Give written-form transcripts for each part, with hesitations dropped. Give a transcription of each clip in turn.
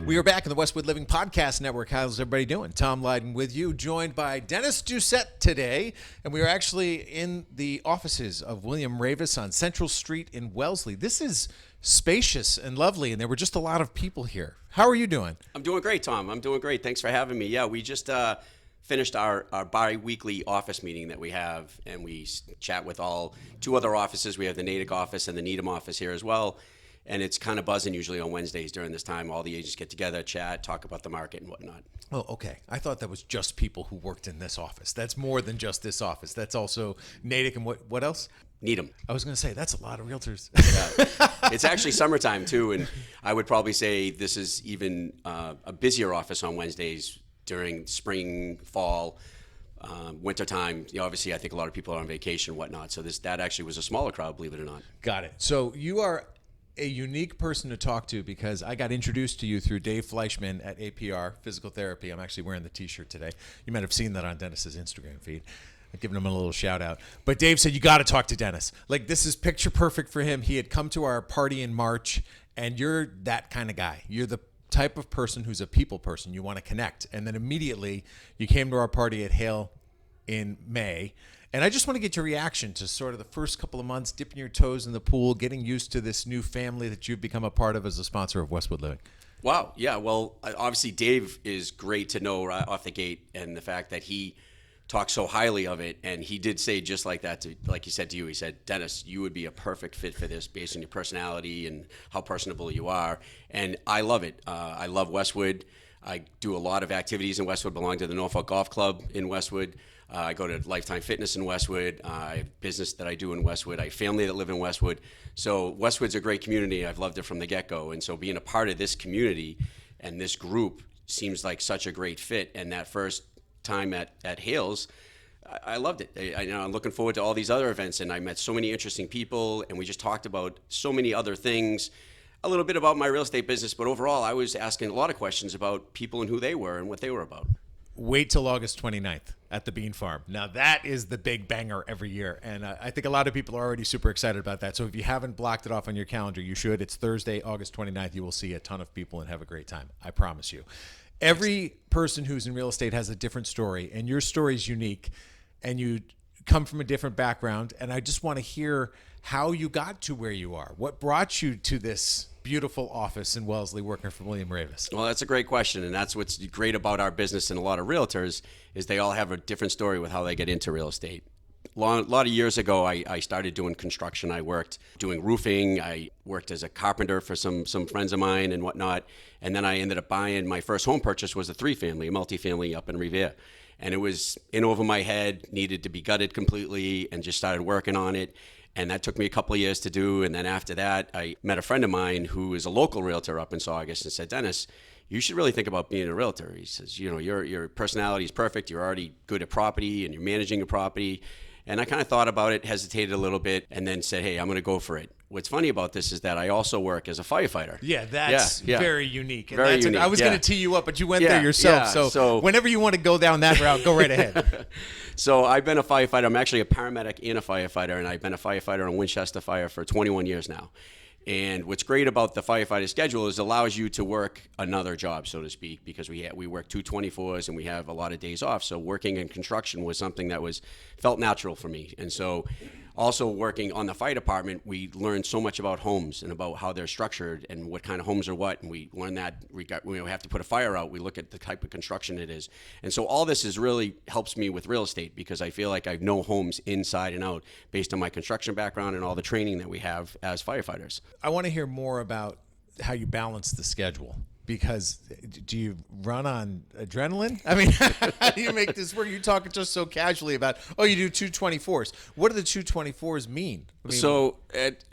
We are back in the Westwood Living Podcast Network. How's everybody doing? Tom Leyden with you, joined by Dennis Doucette today. And we are actually in the offices of William Raveis on Central Street in Wellesley. This is spacious and lovely, and there were just a lot of people here. How are you doing? I'm doing great, Tom. I'm doing great. Thanks for having me. Yeah, we just finished our bi-weekly office meeting that we have, and we chat with two other offices. We have the Natick office and the Needham office here as well. And it's kind of buzzing usually on Wednesdays during this time. All the agents get together, chat, talk about the market and whatnot. Oh, okay. I thought that was just people who worked in this office. That's more than just this office. That's also Natick and what else? Needham. I was going to say, that's a lot of realtors. Yeah. It's actually summertime too, and I would probably say this is even a busier office on Wednesdays during spring, fall, wintertime. Obviously, I think a lot of people are on vacation and whatnot, so that actually was a smaller crowd, believe it or not. Got it. So you are a unique person to talk to because I got introduced to you through Dave Fleischman at APR Physical Therapy. I'm actually wearing the t-shirt today. You might have seen that on Dennis's Instagram feed. I'm giving him a little shout out. But Dave said, you got to talk to Dennis. Like, this is picture perfect for him. He had come to our party in March, and you're that kind of guy. You're the type of person who's a people person. You want to connect. And then immediately you came to our party at Hale in May. And I just want to get your reaction to sort of the first couple of months, dipping your toes in the pool, getting used to this new family that you've become a part of as a sponsor of Westwood Living. Wow. Yeah. Well, obviously Dave is great to know right off the gate, and the fact that he talks so highly of it. And he did say just like that, like he said to you, he said, Dennis, you would be a perfect fit for this based on your personality and how personable you are. And I love it. I love Westwood. I do a lot of activities in Westwood, belong to the Norfolk Golf Club in Westwood. I go to Lifetime Fitness in Westwood. I have business that I do in Westwood. I have family that live in Westwood. So Westwood's a great community. I've loved it from the get-go. And so being a part of this community and this group seems like such a great fit. And that first time at Hales, I loved it. I'm looking forward to all these other events. And I met so many interesting people. And we just talked about so many other things. A little bit about my real estate business. But overall, I was asking a lot of questions about people and who they were and what they were about. Wait till August 29th at the Bean Farm. Now, that is the big banger every year, and I think a lot of people are already super excited about that. So if you haven't blocked it off on your calendar, you should. It's Thursday, August 29th. You will see a ton of people and have a great time. I promise you. Every person who's in real estate has a different story, and your story is unique, and you come from a different background, and I just want to hear how you got to where you are. What brought you to this beautiful office in Wellesley working for William Raveis? Well, that's a great question, and that's what's great about our business and a lot of realtors is they all have a different story with how they get into real estate. A lot of years ago, I started doing construction. I worked doing roofing. I worked as a carpenter for some friends of mine and whatnot, and then I ended up buying my first home purchase was a multifamily up in Revere. And it was in over my head, needed to be gutted completely, and just started working on it. And that took me a couple of years to do. And then after that, I met a friend of mine who is a local realtor up in Saugus and said, Dennis, you should really think about being a realtor. He says, your personality is perfect. You're already good at property and you're managing a property. And I kind of thought about it, hesitated a little bit, and then said, hey, I'm going to go for it. What's funny about this is that I also work as a firefighter. Yeah, that's very unique. And very unique. I was going to tee you up, but you went there yourself. Yeah. So whenever you want to go down that route, go right ahead. So I've been a firefighter. I'm actually a paramedic and a firefighter, and I've been a firefighter on Winchester Fire for 21 years now. And what's great about the firefighter schedule is it allows you to work another job, so to speak, because we work 224s and we have a lot of days off. So working in construction was something that felt natural for me. And so also working on the fire department, we learned so much about homes and about how they're structured and what kind of homes are what. And we learned that we have to put a fire out. We look at the type of construction it is. And so all this really helps me with real estate because I feel like I know homes inside and out based on my construction background and all the training that we have as firefighters. I want to hear more about how you balance the schedule. Because do you run on adrenaline? I mean, how do you make this work? You're talking just so casually about, you do 224s. What do the 224s mean? So,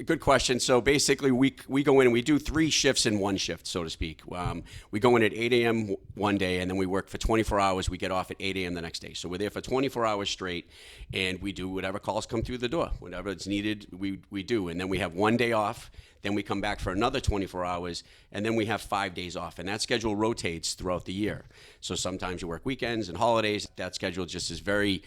good question. So basically, we go in and we do 3 shifts in one shift, so to speak. We go in at 8 a.m. one day, and then we work for 24 hours. We get off at 8 a.m. the next day. So we're there for 24 hours straight, and we do whatever calls come through the door. Whatever it's needed, we do. And then we have one day off. Then we come back for another 24 hours, and then we have 5 days off. And that schedule rotates throughout the year. So sometimes you work weekends and holidays. That schedule just is very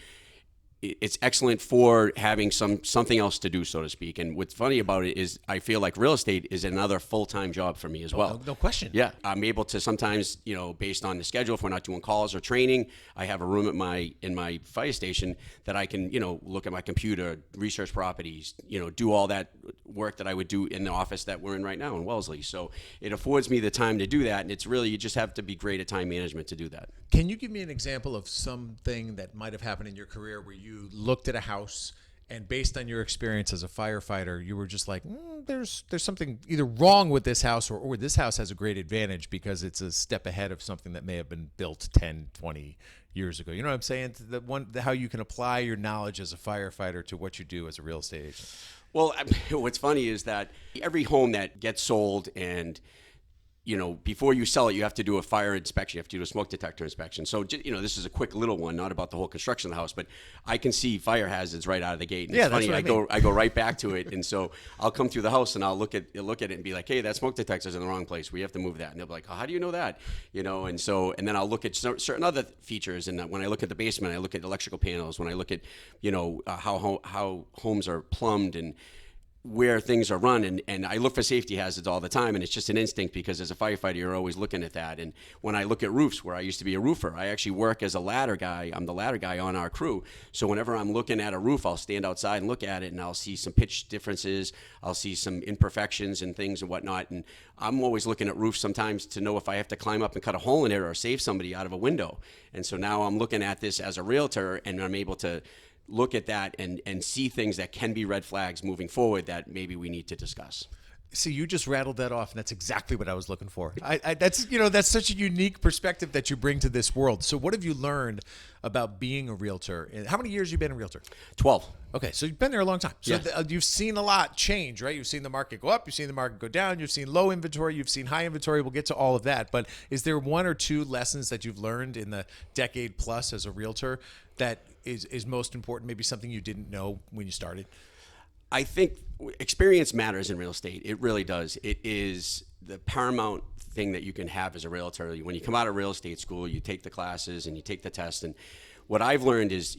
it's excellent for having something else to do, so to speak. And what's funny about it is I feel like real estate is another full-time job for me as well. No question. Yeah, I'm able to sometimes, based on the schedule, if we're not doing calls or training, I have a room in my fire station that I can, look at my computer, research properties, do all that work that I would do in the office that we're in right now in Wellesley. So it affords me the time to do that, and it's really, you just have to be great at time management to do that. Can you give me an example of something that might have happened in your career where you looked at a house and based on your experience as a firefighter, you were just like, there's something either wrong with this house or this house has a great advantage because it's a step ahead of something that may have been built 10, 20 years ago. You know what I'm saying? How you can apply your knowledge as a firefighter to what you do as a real estate agent. Well, what's funny is that every home that gets sold and before you sell it, you have to do a fire inspection. You have to do a smoke detector inspection. So, this is a quick little one, not about the whole construction of the house, but I can see fire hazards right out of the gate. And yeah, it's funny. That's what I go right back to it, and so I'll come through the house and I'll look at it and be like, hey, that smoke detector's in the wrong place. We have to move that. And they'll be like, oh, how do you know that? And then I'll look at certain other features. And when I look at the basement, I look at electrical panels. When I look at how homes are plumbed and where things are run, and I look for safety hazards all the time, and it's just an instinct because as a firefighter you're always looking at that. And when I look at roofs, where I used to be a roofer, I actually work as a ladder guy. I'm the ladder guy on our crew. So whenever I'm looking at a roof, I'll stand outside and look at it, and I'll see some pitch differences, I'll see some imperfections and things and whatnot. And I'm always looking at roofs sometimes to know if I have to climb up and cut a hole in it or save somebody out of a window. And so now I'm looking at this as a realtor, and I'm able to look at that and see things that can be red flags moving forward that maybe we need to discuss. See, you just rattled that off, and that's exactly what I was looking for. That's such a unique perspective that you bring to this world. So what have you learned about being a realtor? How many years have you been a realtor? 12. Okay, so you've been there a long time. So Yeah. You've seen a lot change, right? You've seen the market go up, you've seen the market go down, you've seen low inventory, you've seen high inventory. We'll get to all of that. But is there one or two lessons that you've learned in the decade plus as a realtor that is most important, maybe something you didn't know when you started? I think experience matters in real estate. It really does. It is the paramount thing that you can have as a realtor. When you come out of real estate school, you take the classes and you take the test. And what I've learned is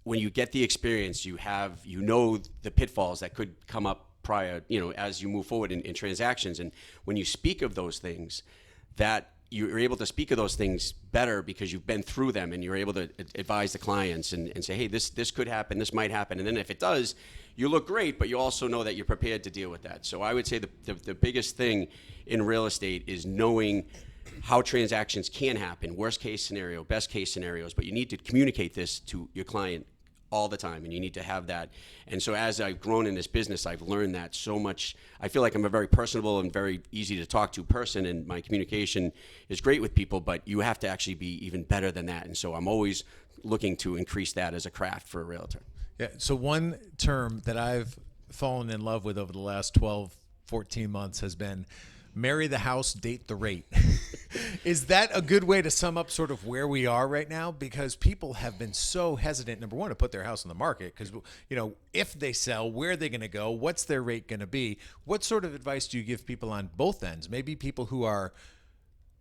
when you get the experience, you know the pitfalls that could come up prior, as you move forward in transactions. And when you speak of those things, that you're able to speak of those things better because you've been through them, and you're able to advise the clients and say, hey, this could happen, this might happen. And then if it does, you look great, but you also know that you're prepared to deal with that. So I would say the biggest thing in real estate is knowing how transactions can happen, worst case scenario, best case scenarios, but you need to communicate this to your client all the time, and you need to have that. And so as I've grown in this business, I've learned that so much. I feel like I'm a very personable and very easy to talk to person, and my communication is great with people, but you have to actually be even better than that. And so I'm always looking to increase that as a craft for a realtor. Yeah. So one term that I've fallen in love with over the last 12, 14 months has been marry the house, date the rate. Is that a good way to sum up sort of where we are right now? Because people have been so hesitant, number one, to put their house on the market because, if they sell, where are they going to go? What's their rate going to be? What sort of advice do you give people on both ends? Maybe people who are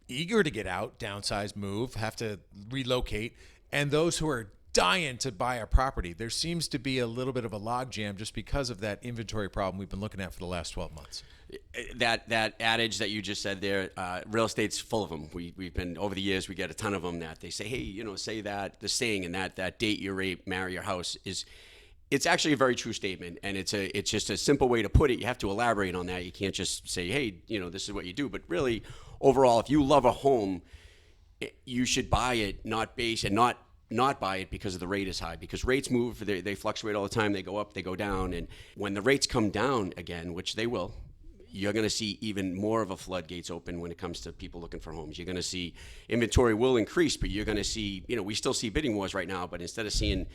eager to get out, downsize, move, have to relocate, and those who are dying to buy a property. There seems to be a little bit of a logjam just because of that inventory problem we've been looking at for the last 12 months. That adage that you just said there, real estate's full of them. We've been, over the years, we get a ton of them that they say, hey, say that, the saying, and that date your rate, marry your house it's actually a very true statement, and it's just a simple way to put it. You have to elaborate on that. You can't just say, hey, this is what you do. But really, overall, if you love a home, you should buy it, not buy it because the rate is high, because rates move, they fluctuate all the time, they go up, they go down, and when the rates come down again, which they will, you're going to see even more of a floodgates open when it comes to people looking for homes. You're going to see inventory will increase, but you're going to see, we still see bidding wars right now, but instead of seeing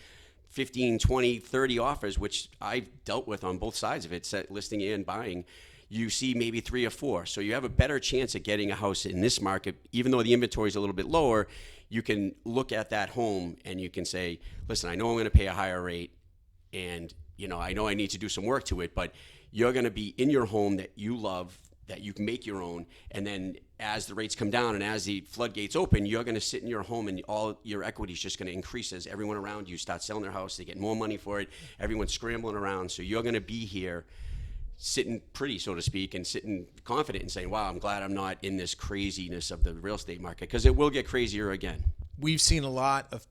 15, 20, 30 offers, which I've dealt with on both sides of it, listing and buying, you see maybe 3 or 4. So you have a better chance of getting a house in this market, even though the inventory is a little bit lower. You can look at that home and you can say, listen, I know I'm going to pay a higher rate, and I know I need to do some work to it, but you're going to be in your home that you love, that you can make your own. And then as the rates come down and as the floodgates open, you're going to sit in your home and all your equity is just going to increase as everyone around you starts selling their house. They get more money for it. Everyone's scrambling around. So you're going to be here sitting pretty, so to speak, and sitting confident and saying, wow, I'm glad I'm not in this craziness of the real estate market, because it will get crazier again. We've seen a lot of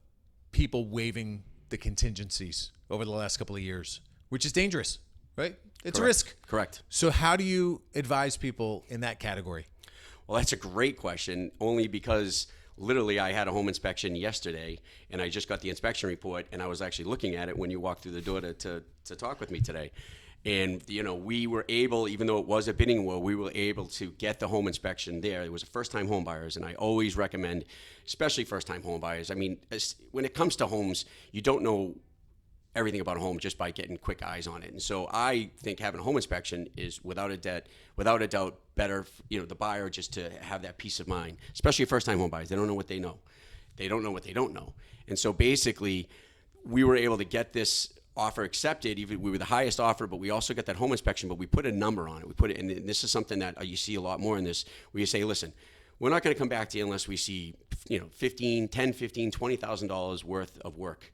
people waiving the contingencies over the last couple of years, which is dangerous, right? It's a risk. Correct. So how do you advise people in that category? Well, that's a great question, only because literally I had a home inspection yesterday, and I just got the inspection report, and I was actually looking at it when you walked through the door to talk with me today. And, we were able, even though it was a bidding war, we were able to get the home inspection there. It was a first-time home buyers, and I always recommend, especially first-time home buyers. I mean, when it comes to homes, you don't know everything about a home just by getting quick eyes on it. And so I think having a home inspection is without a doubt better, the buyer, just to have that peace of mind, especially first-time home buyers. They don't know what they know. They don't know what they don't know. And so basically, we were able to get this offer accepted. Even we were the highest offer, but we also got that home inspection, but we put a number on it. We put it, and this is something that you see a lot more in this, where you say, listen, we're not going to come back to you unless we see, $20,000 worth of work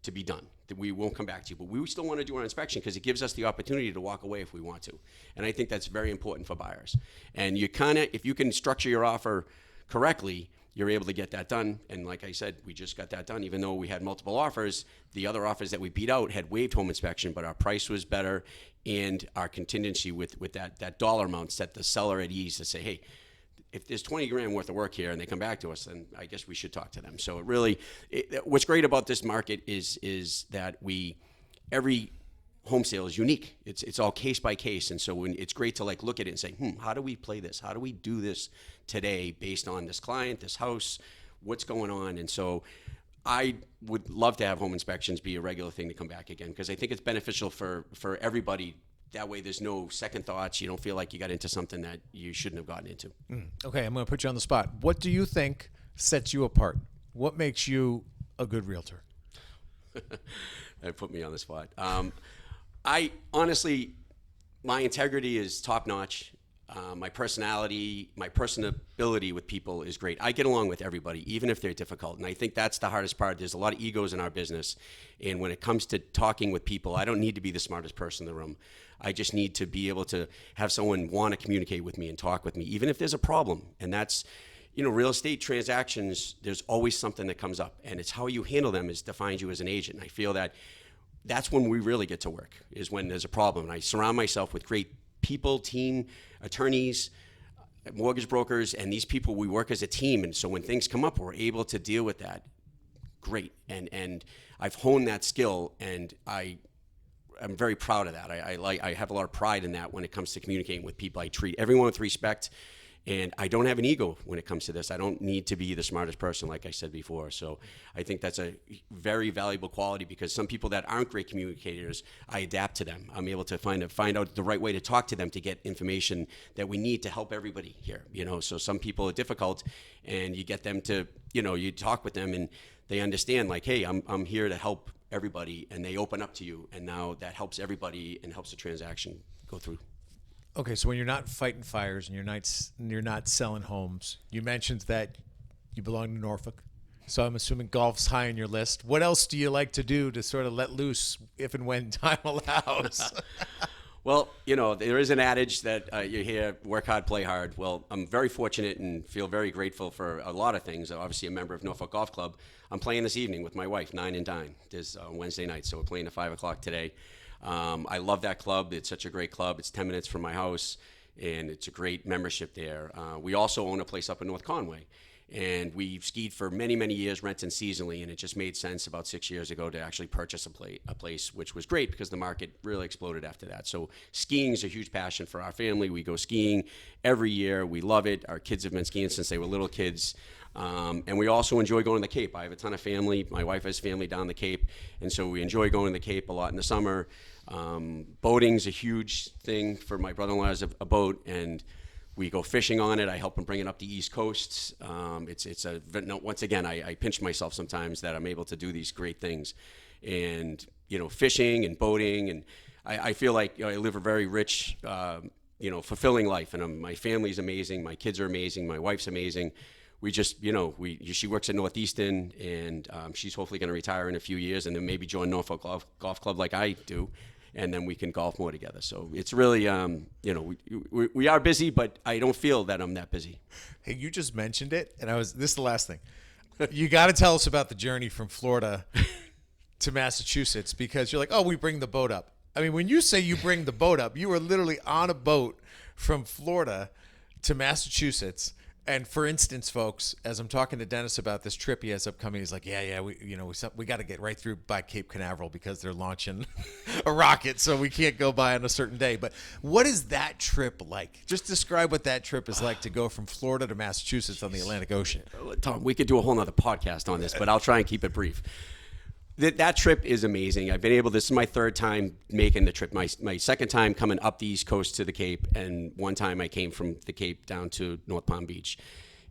to be done. That we won't come back to you, but we still want to do our inspection because it gives us the opportunity to walk away if we want to. And I think that's very important for buyers. And if you can structure your offer correctly, you're able to get that done. And like I said, we just got that done. Even though we had multiple offers, the other offers that we beat out had waived home inspection, but our price was better, and our contingency with that dollar amount set the seller at ease to say, hey, if there's 20 grand worth of work here and they come back to us, then I guess we should talk to them. So what's great about this market is that every home sale is unique. It's all case by case. And so it's great to look at it and say, how do we play this? How do we do this today based on this client, this house, what's going on? And so I would love to have home inspections be a regular thing to come back again, because I think it's beneficial for everybody. That way there's no second thoughts. You don't feel like you got into something that you shouldn't have gotten into. Okay, I'm going to put you on the spot. What do you think sets you apart? What makes you a good realtor? That put me on the spot. I honestly, my integrity is top notch. My personality, my personability with people is great. I get along with everybody, even if they're difficult. And I think that's the hardest part. There's a lot of egos in our business. And when it comes to talking with people, I don't need to be the smartest person in the room. I just need to be able to have someone want to communicate with me and talk with me, even if there's a problem. And that's, real estate transactions, there's always something that comes up. And it's how you handle them is defines you as an agent. And I feel that that's when we really get to work, is when there's a problem. And I surround myself with great people, team, attorneys, mortgage brokers, and these people, we work as a team. And so when things come up, we're able to deal with that. Great. And I've honed that skill, and I'm very proud of that. I have a lot of pride in that when it comes to communicating with people. I treat everyone with respect, and I don't have an ego when it comes to this. I don't need to be the smartest person, like I said before. So I think that's a very valuable quality, because some people that aren't great communicators, I adapt to them. I'm able to find out the right way to talk to them to get information that we need to help everybody here. So some people are difficult, and you get them to, you talk with them and they understand, hey, I'm here to help everybody, and they open up to you, and now that helps everybody and helps the transaction go through. Okay, so when you're not fighting fires and you're not selling homes, you mentioned that you belong to Norfolk, so I'm assuming golf's high on your list. What else do you like to do to sort of let loose if and when time allows? Well, there is an adage that you hear, work hard, play hard. Well, I'm very fortunate and feel very grateful for a lot of things. Obviously a member of Norfolk Golf Club. I'm playing this evening with my wife, 9 and Dine. This Wednesday night, so we're playing at 5 o'clock today. I love that club. It's such a great club. It's 10 minutes from my house, and it's a great membership there. We also own a place up in North Conway, and we've skied for many, many years, renting seasonally, and it just made sense about 6 years ago to actually purchase a place, which was great because the market really exploded after that. So skiing is a huge passion for our family. We go skiing every year. We love it. Our kids have been skiing since they were little kids. And we also enjoy going to the Cape. I have a ton of family. My wife has family down the Cape, and so we enjoy going to the Cape a lot in the summer. Boating's a huge thing for my brother-in-law. Has a boat, and we go fishing on it. I help him bring it up the East Coast. Once again, I pinch myself sometimes that I'm able to do these great things, and fishing and boating, and I feel like I live a very rich fulfilling life. And my family's amazing. My kids are amazing. My wife's amazing. We just, she works at Northeastern, and she's hopefully going to retire in a few years, and then maybe join Norfolk Golf Club like I do, and then we can golf more together. So it's really, we are busy, but I don't feel that I'm that busy. Hey, you just mentioned it, and this is the last thing. You got to tell us about the journey from Florida to Massachusetts, because you're like, oh, we bring the boat up. I mean, when you say you bring the boat up, you are literally on a boat from Florida to Massachusetts. And for instance, folks, as I'm talking to Dennis about this trip he has upcoming, he's like, we got to get right through by Cape Canaveral because they're launching a rocket, so we can't go by on a certain day. But what is that trip like? Just describe what that trip is like to go from Florida to Massachusetts on the Atlantic Ocean. Tom, we could do a whole nother podcast on this, but I'll try and keep it brief. That trip is amazing. I've been able. This is my third time making the trip. My second time coming up the East Coast to the Cape, and one time I came from the Cape down to North Palm Beach.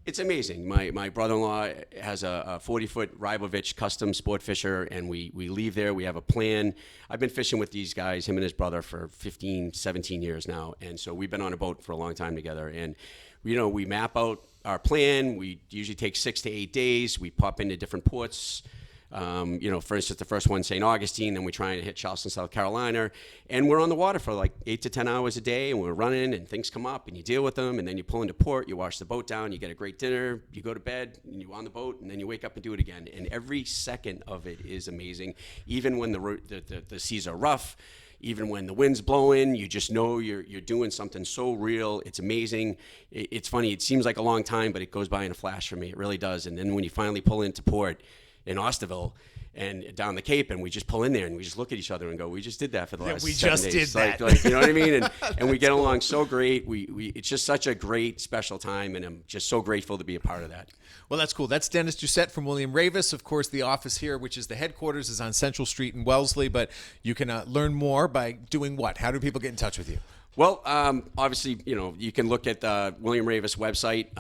It's amazing. My brother-in-law has a 40-foot Raveis custom sport fisher, and we leave there. We have a plan. I've been fishing with these guys, him and his brother, for 15, 17 years now, and so we've been on a boat for a long time together. And we map out our plan. We usually take 6 to 8 days. We pop into different ports. For instance, the first one, St. Augustine, then we try and hit Charleston, South Carolina, and we're on the water for like 8 to 10 hours a day, and we're running, and things come up, and you deal with them, and then you pull into port, you wash the boat down, you get a great dinner, you go to bed, and you're on the boat, and then you wake up and do it again, and every second of it is amazing, even when the seas are rough. Even when the wind's blowing, you just know you're doing something so real. It's amazing. It's funny. It seems like a long time, but it goes by in a flash for me. It really does. And then when you finally pull into port in Osterville and down the Cape, and we just pull in there and we just look at each other and go, we just did that for the last 7 days. Did that. Like, you know what I mean? And we get along so great. It's just such a great, special time, and I'm just so grateful to be a part of that. Well, that's cool. That's Dennis Doucette from William Raveis. Of course, the office here, which is the headquarters, is on Central Street in Wellesley, but you can learn more by doing what? How do people get in touch with you? Well, obviously, you can look at the William Raveis website.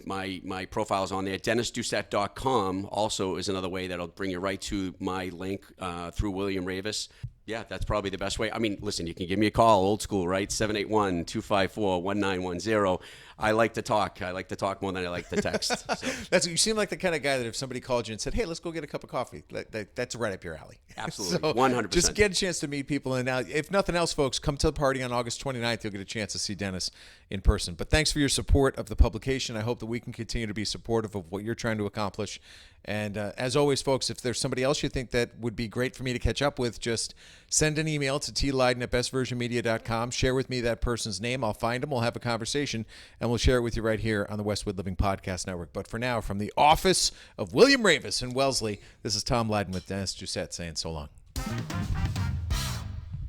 My profile's on there. DennisDoucette.com also is another way that'll bring you right to my link through William Raveis. Yeah, that's probably the best way. I mean, listen, you can give me a call, old school, right? 781-254-1910. I like to talk. I like to talk more than I like to text. So. You seem like the kind of guy that if somebody called you and said, hey, let's go get a cup of coffee, that's right up your alley. Absolutely, so 100%. Just get a chance to meet people. And now, if nothing else, folks, come to the party on August 29th. You'll get a chance to see Dennis in person. But thanks for your support of the publication. I hope that we can continue to be supportive of what you're trying to accomplish. And as always, folks, if there's somebody else you think that would be great for me to catch up with, just send an email to tleyden@bestversionmedia.com. Share with me that person's name. I'll find them. We'll have a conversation, and we'll share it with you right here on the Westwood Living Podcast Network. But for now, from the office of William Raveis in Wellesley, this is Tom Leyden with Dennis Doucette saying so long.